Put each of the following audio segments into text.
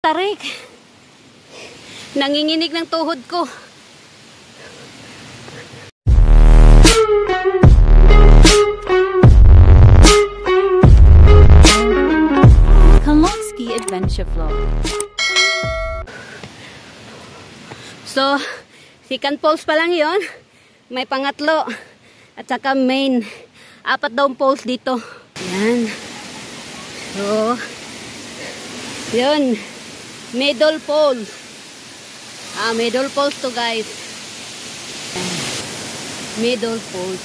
tarik. Nanginginig ng tuhod ko. Kalonsky Adventure Vlog. So, second poles pa lang yon. May pangatlo. At saka main. 4 daw poles dito. Yan. So, yun. Middle poles. Middle poles to guys. Middle poles.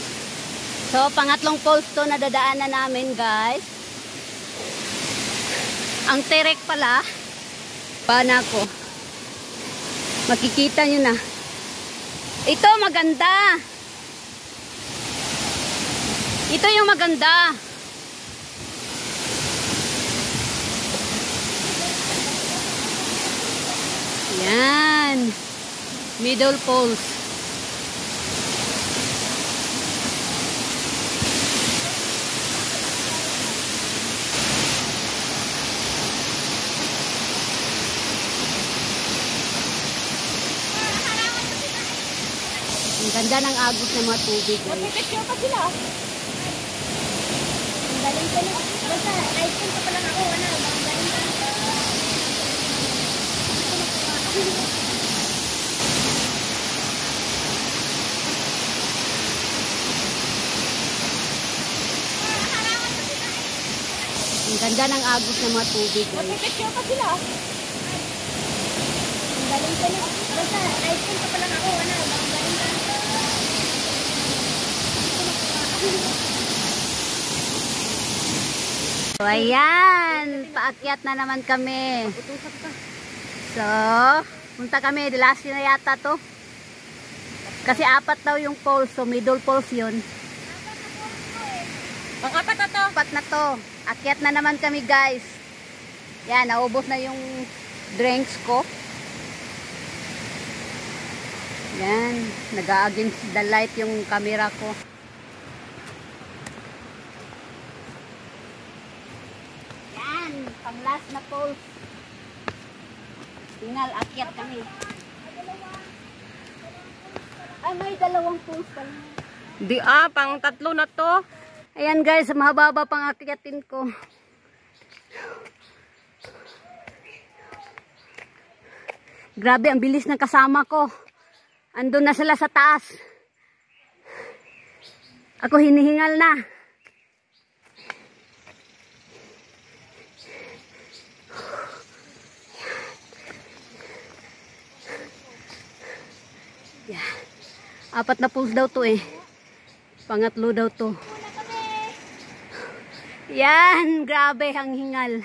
So, pangatlong poles to na dadaanan namin guys. Ang terek pala. Pana ko. Makikita nyo na. Ito maganda. Ito yung maganda. Yan. Middle poles. Ang ganda ng agos ng mga tubig. Magpipicture pa sila. Ang galing ko na. Basta, iPhone pa lang ako. Ang galing ka. Ang ganda ng agos ng mga tubig. Magpipicture pa sila. Ang galing ko na. Basta, iPhone pa lang ako. Ang galing ka. So, ayan. Paakyat na naman kami. So, punta kami. Last na yata to. Kasi 4 daw yung poles. So, middle poles yun. Pang-4 na to. 4 na to. Akyat na naman kami guys. Yan, naubos na yung drinks ko. Yan. Nag-against the light yung camera ko. Pang last na poles. Tingnan, akyat kami. Ay, may 2 poles pala. Di pang 3 na to. Ayan guys, mahaba pang akyatin ko. Grabe, ang bilis ng kasama ko. Andun na sila sa taas. Ako hinihingal na. Yeah. 4 na poles daw to eh. Pangatlo daw to. Yan, grabe ang hingal.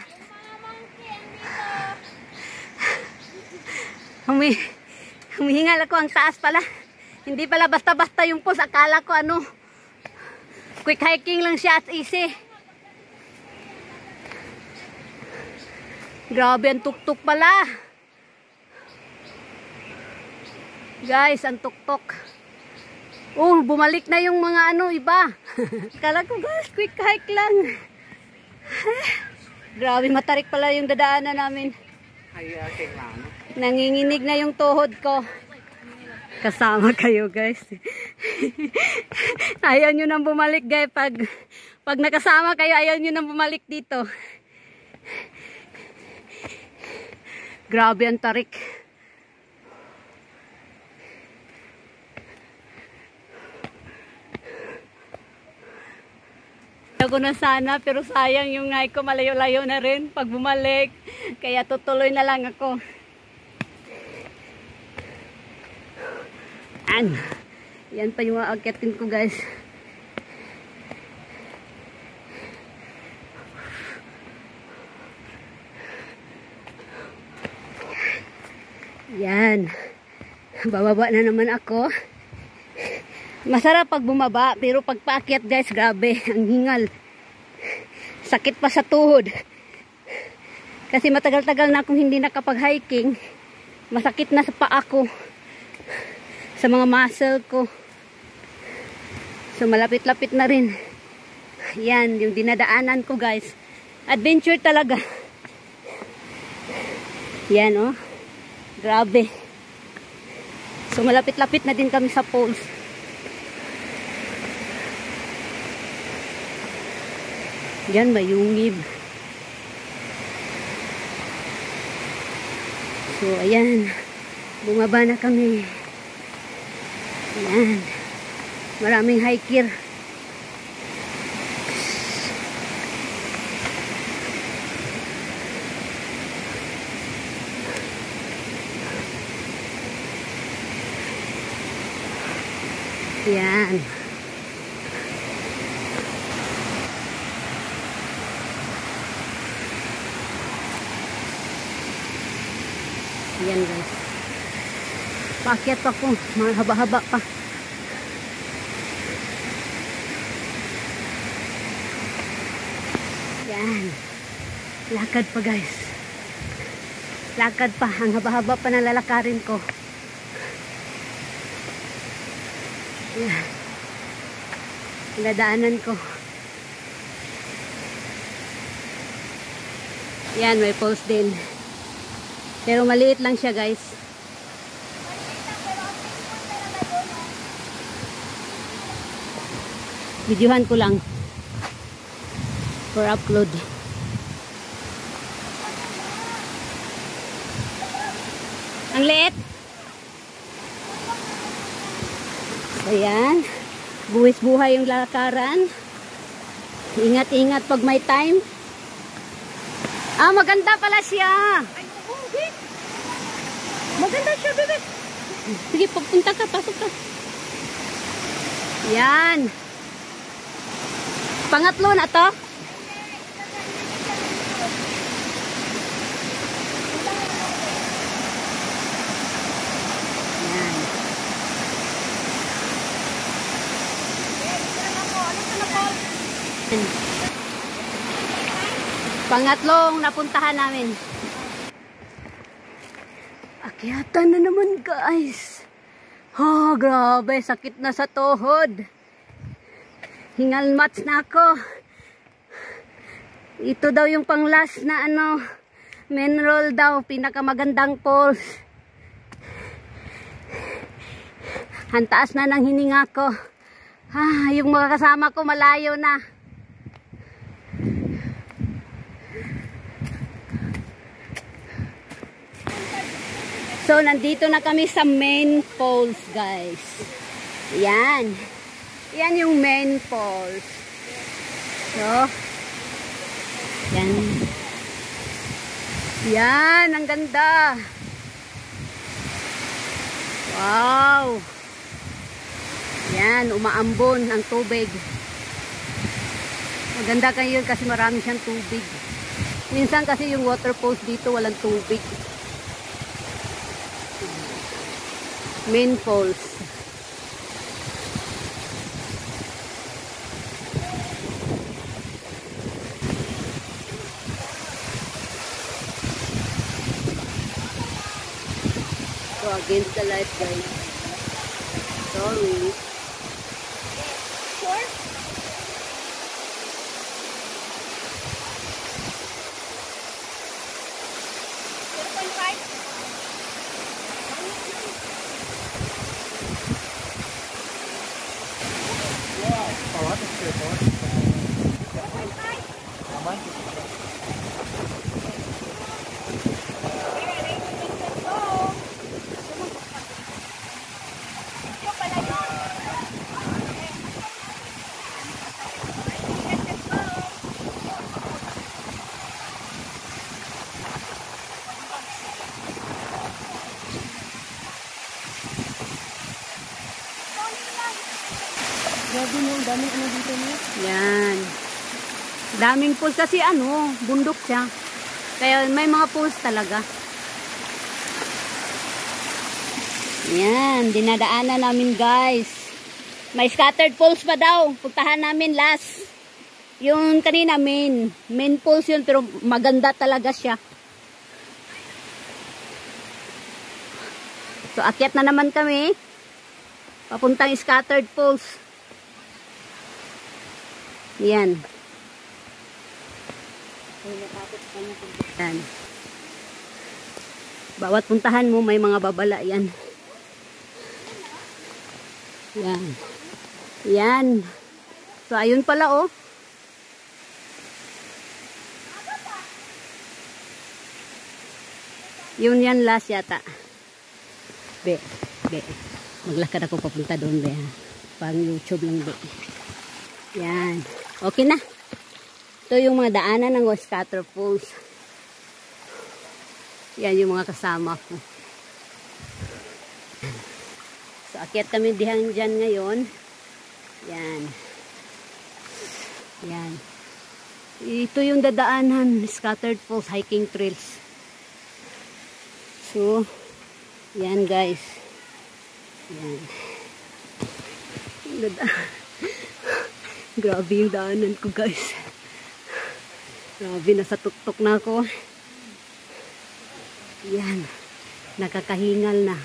Humihingal ako, ang taas pala. Hindi pala basta-basta yung poles. Akala ko ano, quick hiking lang siya at easy. Grabe, ang tuktok pala. Guys, ang tuktok. Oh, bumalik na yung mga ano, iba. Kala ko guys, quick hike lang. Grabe, matarik pala yung dadaanan namin. Nanginginig na yung tuhod ko. Kasama kayo guys. Ayaw nyo nang bumalik guys. Pag nakasama kayo, ayaw nyo nang bumalik dito. Grabe ang tarik. Ako na sana, pero sayang yung hike ko, malayo-layo na rin pag bumalik. Kaya tutuloy na lang ako. Yan pa yung aakyatin ko guys. Yan. Bababa na naman ako. Masarap pag bumaba, pero pag paakyat guys, grabe, ang hingal. Sakit pa sa tuhod. Kasi matagal-tagal na akong hindi nakapag-hiking. Masakit na sa paa ko. Sa mga muscle ko. So malapit-lapit na rin. Yan, yung dinadaanan ko guys. Adventure talaga. Yan oh. Grabe. So malapit-lapit na din kami sa poles. Yan, mayungib. So ayan. Bumaba na kami. Ayan. Maraming hiker. Yan. Yan guys. Paakyat pa po. Mahaba-haba pa. Yan. Lakad pa guys. Lakad pa. Ang haba-haba pa na lalakarin ko. Yan. Nadaanan ko. Yan, may post din. Pero maliit lang siya guys. Videohan ko lang. For upload. Ang liit. Ayan. Buwis buhay yung lakaran. Ingat-ingat pag may time. Ah, maganda pala siya. Maganda siya, bebe. Sige, pagpunta ka, pasok ka. Yan. Pangatlo na to. Yan. Pangatlong napuntahan namin. Akyatan na naman guys. Oh, grabe. Sakit na sa tuhod. Hingal mats na ako. Ito daw yung pang last na ano. Main roll daw. Pinakamagandang pulse. Hantaas na ng hininga ko. Ah, yung mga kasama ko malayo na. So, nandito na kami sa main falls, guys. Yan. Yan yung main falls. So, yan. Yan, ang ganda. Wow. Yan, umaambon ang tubig. Maganda kayo kasi marami siyang tubig. Minsan kasi yung water falls dito walang tubig. Main falls. So against the light guys. Sorry. Sure? Grabe mo, daming ano dito mo. Yan. Daming pools kasi ano, bundok siya. Kaya may mga pools talaga. Yan, dinadaanan namin guys. May scattered pools pa daw. Puntahan namin last. Yung kanina main pools yun pero maganda talaga siya. So akyat na naman kami. Papuntang scattered pools. Yan. Yan. Bawat puntahan mo, may mga babala yan. Yan. Yan. So, ayun pala, oh. Yun yan last yata. Be. Maglakad ako papunta doon, be. Pang YouTube lang, be. Yan. Okay na. Ito yung mga daanan ng Waiskater Falls. Yan yung mga kasama ko. So, akyat kami dyan ngayon. Yan. Yan. Ito yung dadaanan, Scattered Falls Hiking Trails. So, yan guys. Yan. Grabe yung daanan ko guys. Grabe, nasa tuktok na ako. Yan. Nakakahingal na.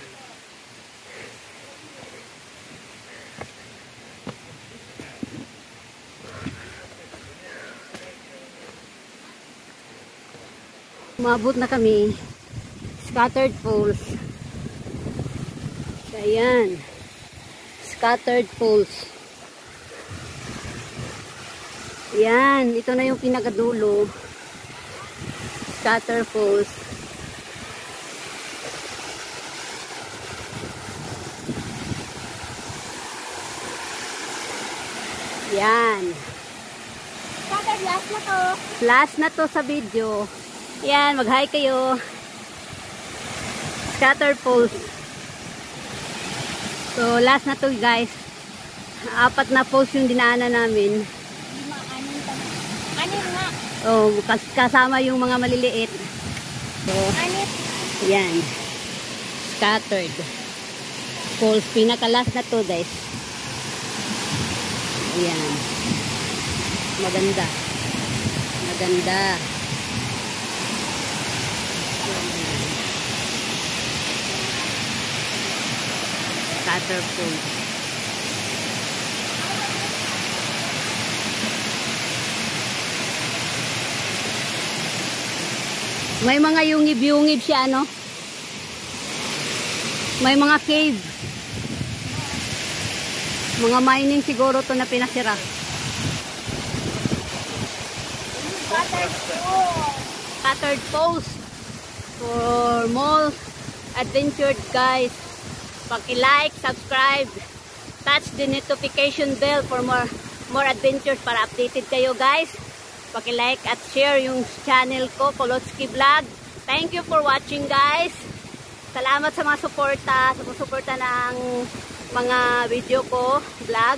Umabot na kami. Scattered Falls. Ayan. Scattered Falls. Ayan. Ito na yung pinakadulo. Scattered Falls. Yan. Scattered, last na to. Last na to sa video. Yan, mag-hi kayo. Scattered Falls. So, last na to guys. 4 na falls yung dinaanan namin. 5, 6 nga. Oh, kasama yung mga maliliit. So, 6. yan. Scattered Falls. Pinaka-last na to guys. Ayan. Maganda. Maganda. Scattered Falls. May mga yungib-yungib siya, ano? May mga cave. Mga mining siguro to na pinasira. Scattered Falls. For more adventure guys, paki-like, subscribe, touch the notification bell for more adventures para updated kayo guys. Paki-like at share yung channel ko, Kolotsky Vlog. Thank you for watching guys. Salamat sa mga suporta ng mga video ko, vlog.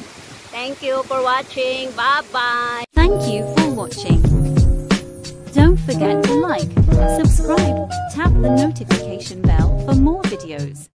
Thank you for watching. Bye-bye. Thank you for watching. Don't forget to like, subscribe, tap the notification